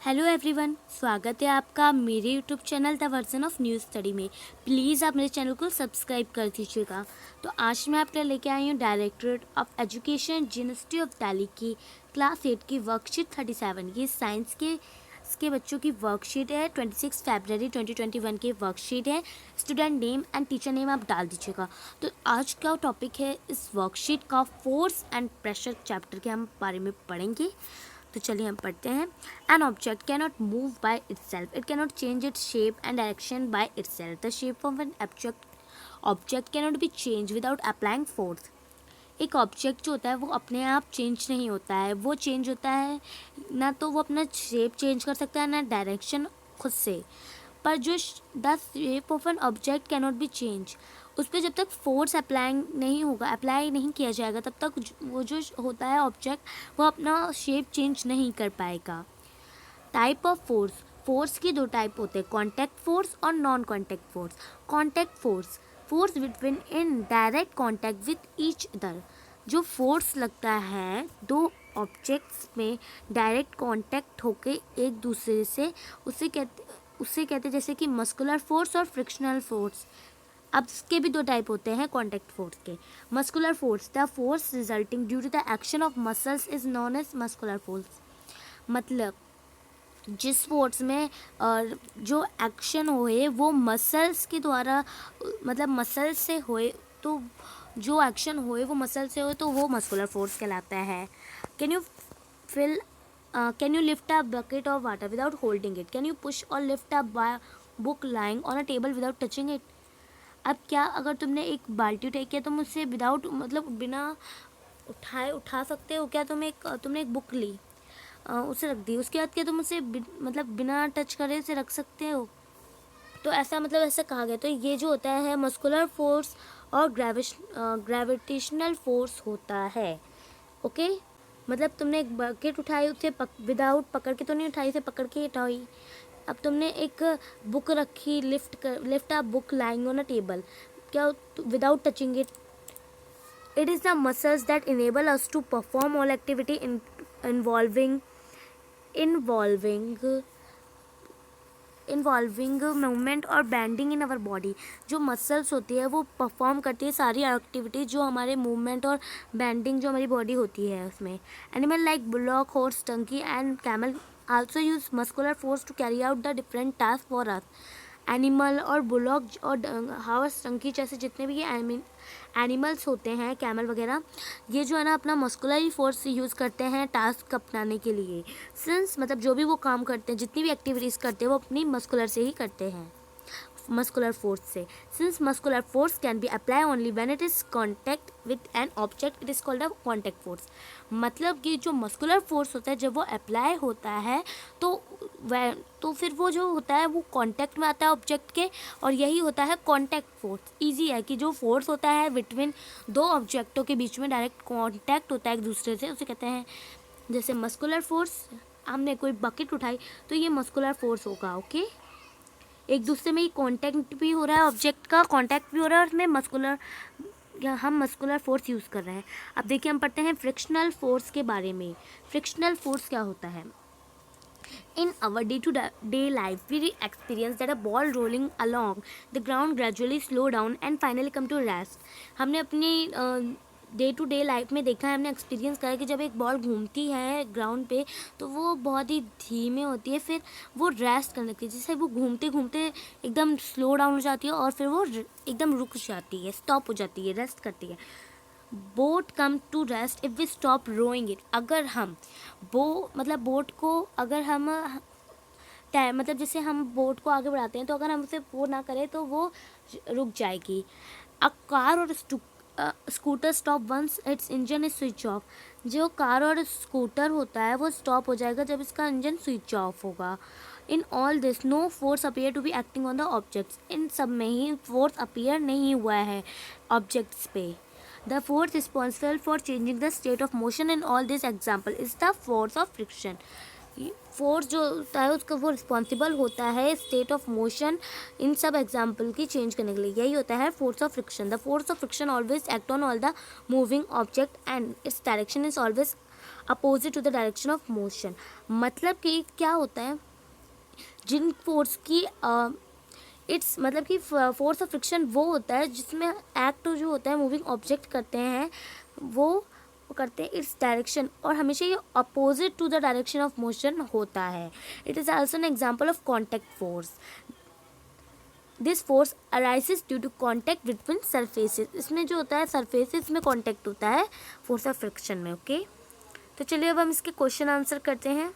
Hello everyone, स्वागत है आपका मेरे YouTube channel the version of news study में। प्लीज़ आप मेरे चैनल को सब्सक्राइब कर दीजिएगा। तो आज मैं आपके लिए लेके आई हूँ directorate of education university of Delhi की क्लास 8 की वर्कशीट 37। ये साइंस के बच्चों की वर्कशीट है। 26 फरवरी 2021 की वर्कशीट है। Student name and teacher name आप डाल दीजिएगा। तो आज का टॉपिक है इस वर्कशीट का फोर्स एंड प्रेशर चैप्टर के हम बारे में पढ़ेंगे। तो चलिए हम पढ़ते हैं। An object can not move by itself, it can not change its shape and direction by itself. The shape of an object can not be change without applying force. एक ऑब्जेक्ट जो होता है वो अपने आप चेंज नहीं होता है, वो चेंज होता है ना तो वो अपना शेप चेंज कर सकता है ना डायरेक्शन खुद से। पर जो the shape of an object can not be change, उस पर जब तक फोर्स अप्लाई नहीं किया जाएगा तब तक वो जो होता है ऑब्जेक्ट वो अपना शेप चेंज नहीं कर पाएगा। टाइप ऑफ फोर्स की दो टाइप होते हैं, कॉन्टैक्ट फोर्स और non contact force. Contact force between in direct contact with each other. जो फोर्स लगता है दो ऑब्जेक्ट्स में डायरेक्ट कॉन्टैक्ट होके एक दूसरे से, उसे कहते जैसे कि मस्कुलर फोर्स और फ्रिक्शनल फोर्स। अब इसके भी दो टाइप होते हैं कॉन्टैक्ट फोर्स के। Muscular force, the force resulting due to the action of muscles is known as muscular force. मतलब जिस फोर्स में जो एक्शन होए वो मसल्स के द्वारा, मतलब मसल से होए, तो जो एक्शन होए वो मसल से होए तो वो मस्कुलर फोर्स कहलाता है। Can you fill can you lift a bucket of water without holding it? Can you push or lift a book lying on a table without touching it? अब क्या अगर तुमने एक बाल्टी उठाई, क्या तुम उससे विदाउट मतलब बिना उठा सकते हो? क्या तुमने एक बुक ली, उसे रख दी, उसके बाद क्या तुम उसे मतलब बिना टच करे उसे रख सकते हो? तो ऐसा कहा गया। तो ये जो होता है मस्कुलर फोर्स और ग्रेविटेशनल फोर्स होता है। ओके, मतलब तुमने एक बकेट उठाई, उसे विदाउट पकड़ के तो नहीं उठाई, उसे पकड़ के उठाई। अब तुमने एक बुक रखी, lift a book lying on a table, क्या without touching it? It is the muscles that enable us to perform all activity involving involving involving movement और बैंडिंग इन अवर बॉडी। जो मसल्स होती है वो perform करती है सारी activity जो हमारे मूवमेंट और बैंडिंग जो हमारी बॉडी होती है उसमें। Animal like bullock, horse, donkey and camel also use muscular force to carry out the different task for us. Animal और बुलॉक और हॉर्स, डंकी जैसे जितने भी ये एनिमल्स होते हैं, कैमल वगैरह, ये जो है ना अपना मस्कुलर फोर्स यूज़ करते हैं टास्क अपनाने के लिए। सिंस मतलब जो भी वो काम करते हैं, जितनी भी एक्टिविटीज़ करते हैं वो अपनी मस्कुलर से ही करते हैं, मस्कुलर फोर्स से। Since muscular force can be apply only when it is contact with an object, it is called a contact force. मतलब कि जो मस्कुलर फोर्स होता है जब वो अप्लाई होता है तो फिर वो जो होता है वो कांटेक्ट में आता है ऑब्जेक्ट के, और यही होता है कांटेक्ट फोर्स। इजी है कि जो फोर्स होता है बिटवीन दो ऑब्जेक्टों के बीच में डायरेक्ट कांटेक्ट होता है एक दूसरे से, उसे कहते हैं जैसे मस्कुलर फोर्स। हमने कोई बकेट उठाई तो ये मस्कुलर फोर्स होगा। ओके, एक दूसरे में ही कांटेक्ट भी हो रहा है, ऑब्जेक्ट का कांटेक्ट भी हो रहा है और उसमें हम मस्कुलर फोर्स यूज़ कर रहे हैं। अब देखिए हम पढ़ते हैं फ्रिक्शनल फोर्स के बारे में। फ्रिक्शनल फोर्स क्या होता है? In our day-to-day life, we experience that a ball rolling along the ground gradually slow down and finally come to rest. हमने अपनी डे टू डे लाइफ में देखा है, हमने एक्सपीरियंस करा है कि जब एक बॉल घूमती है ग्राउंड पे तो वो बहुत ही धीमे होती है, फिर वो रेस्ट करने लगती है। जैसे वो घूमते घूमते एकदम स्लो डाउन हो जाती है और फिर वो एकदम रुक जाती है, स्टॉप हो जाती है, रेस्ट करती है। Boat come to rest if we stop rowing it. अगर हम बोट को अगर हम मतलब जैसे हम बोट को आगे बढ़ाते हैं तो अगर हम उसे वो ना करें तो वो रुक जाएगी। अ कार और scooter stop once its engine is switch off. जो कार और स्कूटर होता है वो स्टॉप हो जाएगा जब इसका इंजन स्विच ऑफ होगा। In all this no force appear to be acting on the objects. इन सब में ही फोर्स अपीयर नहीं हुआ है ऑब्जेक्ट्स पे। The force responsible for changing the state of motion in all this example is the force of friction. Force जो होता है उसका वो रिस्पॉन्सिबल होता है स्टेट ऑफ मोशन इन सब एग्जाम्पल की चेंज करने के लिए, यही होता है force of friction. The force of friction always act on all the moving object and its direction is always opposite to the direction of motion. मतलब कि क्या होता है, जिन फोर्स की इट्स मतलब कि फोर्स ऑफ फ्रिक्शन वो होता है जिसमें एक्ट जो होता है मूविंग ऑब्जेक्ट करते हैं वो करते हैं इट्स डायरेक्शन, और हमेशा ये opposite to the direction of motion होता है। It is also an example of contact force. This force arises due to contact between surfaces. इसमें जो होता है सरफेसेस में कॉन्टैक्ट होता है फोर्स ऑफ फ्रिक्शन में। ओके, तो चलिए अब हम इसके क्वेश्चन आंसर करते हैं।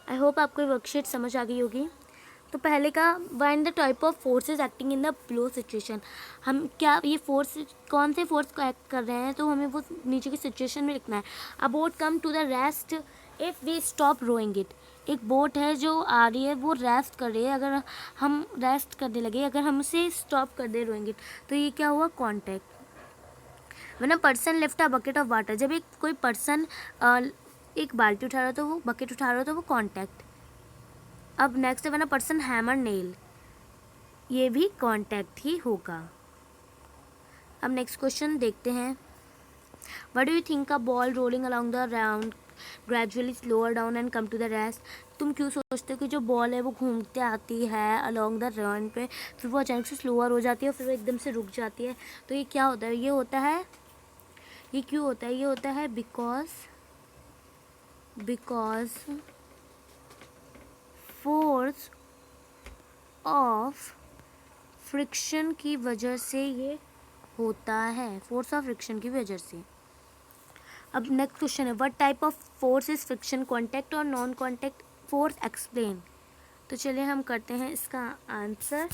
आई होप आपको ये वर्कशीट समझ आ गई होगी। तो पहले का, find the type of forces acting in the flow situation. हम क्या ये फोर्स कौन से फोर्स को एक्ट कर रहे हैं, तो हमें वो नीचे की सिचुएशन में लिखना है। A boat come to the rest if we stop rowing it. एक बोट है जो आ रही है, वो रेस्ट कर रही है, अगर हम रेस्ट करने लगे, अगर हम उसे स्टॉप कर दे रोइंग इट, तो ये क्या हुआ, contact. When a person lift a bucket of water, जब एक कोई पर्सन एक बाल्टी उठा रहा हो तो वो बकेट उठा रहा हो तो वो कॉन्टैक्ट। अब नेक्स्ट है when a person hammer nail, ये भी कॉन्टैक्ट ही होगा। अब नेक्स्ट क्वेश्चन देखते हैं। What do you think a ball rolling along the round gradually slower down and come to the rest. तुम क्यों सोचते हो कि जो बॉल है वो घूमते आती है अलोंग द राउंड पे, फिर वो अचानक से स्लोअर हो जाती है और फिर वो एकदम से रुक जाती है। तो ये क्या होता है, ये होता है, ये क्यों होता है, ये होता है बिकॉज फोर्स ऑफ फ्रिक्शन की वजह से ये होता है, फोर्स ऑफ फ्रिक्शन की वजह से। अब नेक्स्ट क्वेश्चन है, what type of force is friction, contact और नॉन कॉन्टैक्ट फोर्स, एक्सप्लेन। तो चलिए हम करते हैं इसका answer.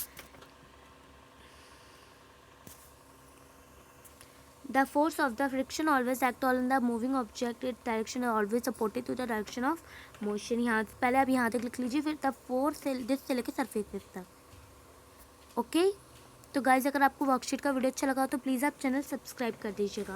The force of the friction always act on the moving object, it direction always supported to the direction of motion. यहाँ पहले आप यहाँ तक लिख लीजिए, फिर द फोर्स दिस से लेकर सरफेस तक। ओके, तो गाइज अगर आपको वर्कशीट का वीडियो अच्छा लगा तो प्लीज़ आप चैनल सब्सक्राइब कर दीजिएगा।